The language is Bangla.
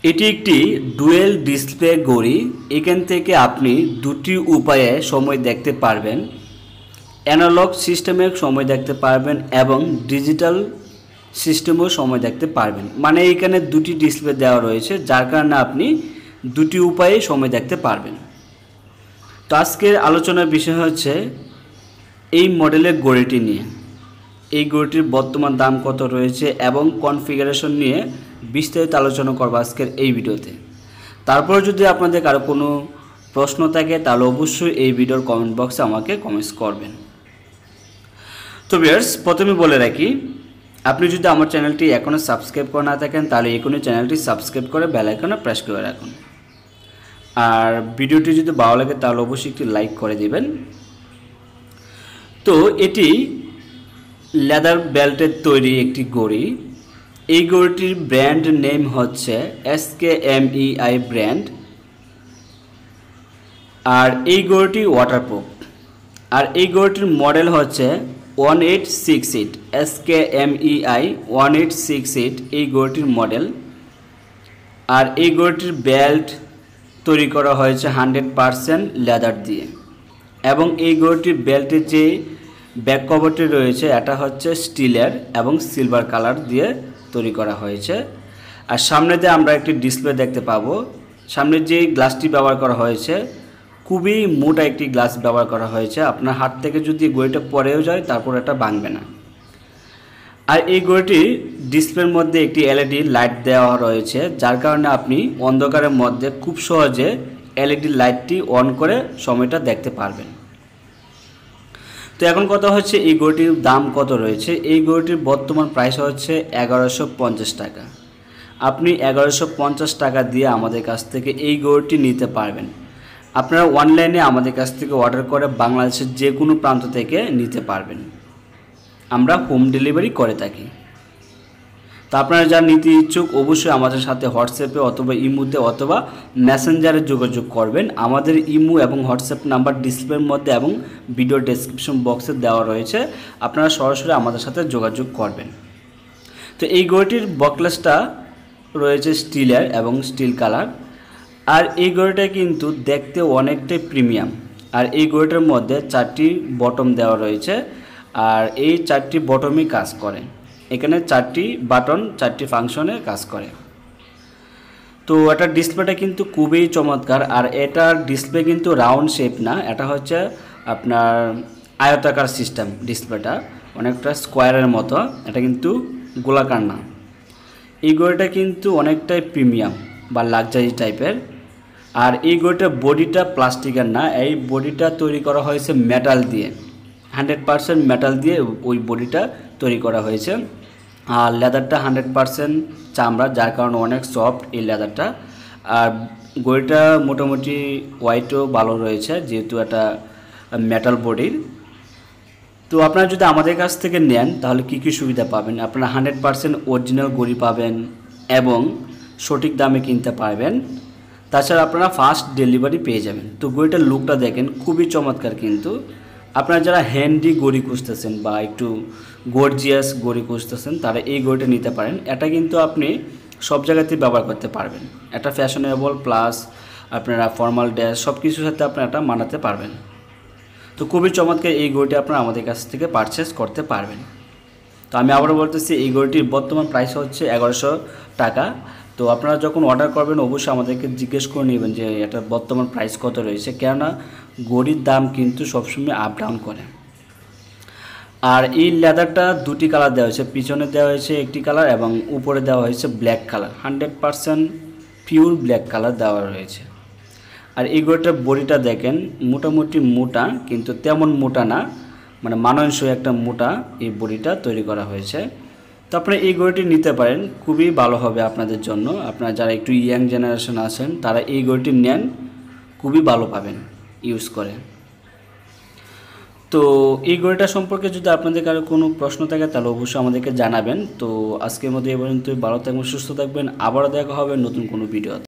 এটি একটি ডুয়েল ডিসপ্লে ঘড়ি। এখান থেকে আপনি দুটি উপায়ে সময় দেখতে পারবেন, অ্যানালগ সিস্টেমে সময় দেখতে পারবেন এবং ডিজিটাল সিস্টেমেও সময় দেখতে পারবেন। মানে এখানে দুটি ডিসপ্লে দেওয়া রয়েছে, যার কারণে আপনি দুটি উপায়ে সময় দেখতে পারবেন। তো আজকের আলোচনার বিষয় হচ্ছে এই মডেলের ঘড়িটি নিয়ে। এই ঘড়িটির বর্তমান দাম কত রয়েছে এবং কনফিগারেশন নিয়ে বিস্তারিত আলোচনা করব আজকের এই ভিডিওতে। তারপর যদি আপনাদের কারো কোনো প্রশ্ন থাকে তাহলে অবশ্যই এই ভিডিওর কমেন্ট বক্সে আমাকে কমেন্টস করবেন। তো ভিউয়ার্স, প্রথমে বলে রাখি, আপনি যদি আমার চ্যানেলটি এখনও সাবস্ক্রাইব করে না থাকেন তাহলে এখনই চ্যানেলটি সাবস্ক্রাইব করে বেল আইকনে প্রেস করে রাখুন। আর ভিডিওটি যদি ভালো লাগে তাহলে অবশ্যই একটি লাইক করে দিবেন। তো এটি লেদার বেল্টের তৈরি একটি ঘড়ি। এই ঘড়িটির ব্র্যান্ড নেম হচ্ছে Skmei ব্র্যান্ড। আর এই ঘড়িটি ওয়াটারপ্রুফ। আর এই ঘড়িটির মডেল হচ্ছে 1868, Skmei 1868 এই ঘড়িটির মডেল। আর এই ঘড়িটির বেল্ট তৈরি করা হয়েছে 100% লেদার দিয়ে এবং এই ঘড়িটির বেল্টের যে ব্যাক কভারটি রয়েছে এটা হচ্ছে স্টিলের এবং সিলভার কালার দিয়ে তৈরি করা হয়েছে। আর সামনে দিয়ে আমরা একটি ডিসপ্লে দেখতে পাবো। সামনে যে গ্লাসটি ব্যবহার করা হয়েছে খুবই মোটা একটি গ্লাস ব্যবহার করা হয়েছে, আপনার হাত থেকে যদি ঘড়িটা পড়েও যায় তারপর এটা ভাঙবে না। আর এই ঘড়িটির ডিসপ্লের মধ্যে একটি এলইডি লাইট দেওয়া রয়েছে, যার কারণে আপনি অন্ধকারের মধ্যে খুব সহজে এলইডি লাইটটি অন করে সময়টা দেখতে পারবেন। তো এখন কথা হচ্ছে এই ঘড়িটির দাম কত রয়েছে। এই ঘড়িটির বর্তমান প্রাইস হচ্ছে 1150 টাকা। আপনি 1150 টাকা দিয়ে আমাদের কাছ থেকে এই ঘড়িটি নিতে পারবেন। আপনারা অনলাইনে আমাদের কাছ থেকে অর্ডার করে বাংলাদেশের যে কোনো প্রান্ত থেকে নিতে পারবেন। আমরা হোম ডেলিভারি করে থাকি। তো আপনারা যারা নিতে ইচ্ছুক অবশ্যই আমাদের সাথে হোয়াটসঅ্যাপে অথবা ইমোতে অথবা মেসেঞ্জারে যোগাযোগ করবেন। আমাদের ইমো এবং হোয়াটসঅ্যাপ নাম্বার ডিসপ্লের মধ্যে এবং ভিডিও ডেসক্রিপশন বক্সে দেওয়া রয়েছে, আপনারা সরাসরি আমাদের সাথে যোগাযোগ করবেন। তো এই ঘড়িটির বকলেসটা রয়েছে স্টিলের এবং স্টিল কালার। আর এই ঘড়িটা কিন্তু দেখতে অনেকটাই প্রিমিয়াম। আর এই ঘড়িটার মধ্যে 4টি বটম দেওয়া রয়েছে, আর এই 4টি বটমই কাজ করে। এখানে 4টি বাটন 4টি ফাংশনে কাজ করে। তো এটার ডিসপ্লেটা কিন্তু খুবই চমৎকার। আর এটার ডিসপ্লে কিন্তু রাউন্ড শেপ না, এটা হচ্ছে আপনার আয়তাকার সিস্টেম। ডিসপ্লেটা অনেকটা স্কোয়ারের মতো, এটা কিন্তু গোলাকার না। এই ঘড়িটা কিন্তু অনেকটাই প্রিমিয়াম বা লাক্সারি টাইপের। আর এই ঘড়িটার বডিটা প্লাস্টিকের না, এই বডিটা তৈরি করা হয়েছে মেটাল দিয়ে, 100% মেটাল দিয়ে ওই বডিটা তৈরি করা হয়েছে। আর লেদারটা 100% চামড়া, যার কারণে অনেক সফট এই লেদারটা। আর ঘড়িটা মোটামুটি ওয়াইটও ভালো রয়েছে যেহেতু এটা মেটাল বডির। তো আপনারা যদি আমাদের কাছ থেকে নেন তাহলে কী কী সুবিধা পাবেন, আপনারা 100% অরিজিনাল ঘড়ি পাবেন এবং সঠিক দামে কিনতে পারবেন। তাছাড়া আপনারা ফাস্ট ডেলিভারি পেয়ে যাবেন। তো ঘড়িটার লুকটা দেখেন খুবই চমৎকার। কিন্তু আপনারা যারা হ্যান্ডি ঘড়ি খুঁজতেছেন বা একটু গর্জিয়াস ঘড়ি খুঁজতেছেন তারা এই ঘড়িটা নিতে পারেন। এটা কিন্তু আপনি সব জায়গাতেই ব্যবহার করতে পারবেন। এটা ফ্যাশনেবল প্লাস আপনারা ফর্মাল ড্রেস সব কিছুর সাথে আপনারা এটা মানাতে পারবেন। তো খুবই চমৎকার এই ঘড়িটি আপনারা আমাদের কাছ থেকে পারচেস করতে পারবেন। তো আমি আবারও বলতেছি এই ঘড়িটির বর্তমান প্রাইস হচ্ছে 1100 টাকা। তো আপনারা যখন অর্ডার করবেন অবশ্যই আমাদেরকে জিজ্ঞেস করে নেবেন যে এটার বর্তমান প্রাইস কত রয়েছে, কেননা ঘড়ির দাম কিন্তু সবসময় আপ ডাউন করে। আর এই লেদারটা দুটি কালার দেওয়া হয়েছে, পিছনে দেওয়া হয়েছে একটি কালার এবং উপরে দেওয়া হয়েছে black colour, 100% pure black colour দেওয়া রয়েছে। আর এই ঘড়িটার বডিটা দেখেন মোটামুটি মোটা, কিন্তু তেমন মোটা না, মানে মানানসই একটা মোটা এই বডিটা তৈরি করা হয়েছে। তো আপনারা এই ঘড়িটি নিতে পারেন, খুবই ভালো হবে আপনাদের জন্য। আপনারা যারা একটু ইয়াং জেনারেশন আছেন তারা এই ঘড়িটি নেন, খুবই ভালো পাবেন ইউজ করে। তো এই ঘড়িটা সম্পর্কে যদি আপনাদের কারো কোনো প্রশ্ন থাকে তাহলে অবশ্যই আমাদেরকে জানাবেন। তো আজকের মধ্যে এই পর্যন্তই, ভালো থাকবেন, সুস্থ থাকবেন, আবারও দেখা হবে নতুন কোনো ভিডিও।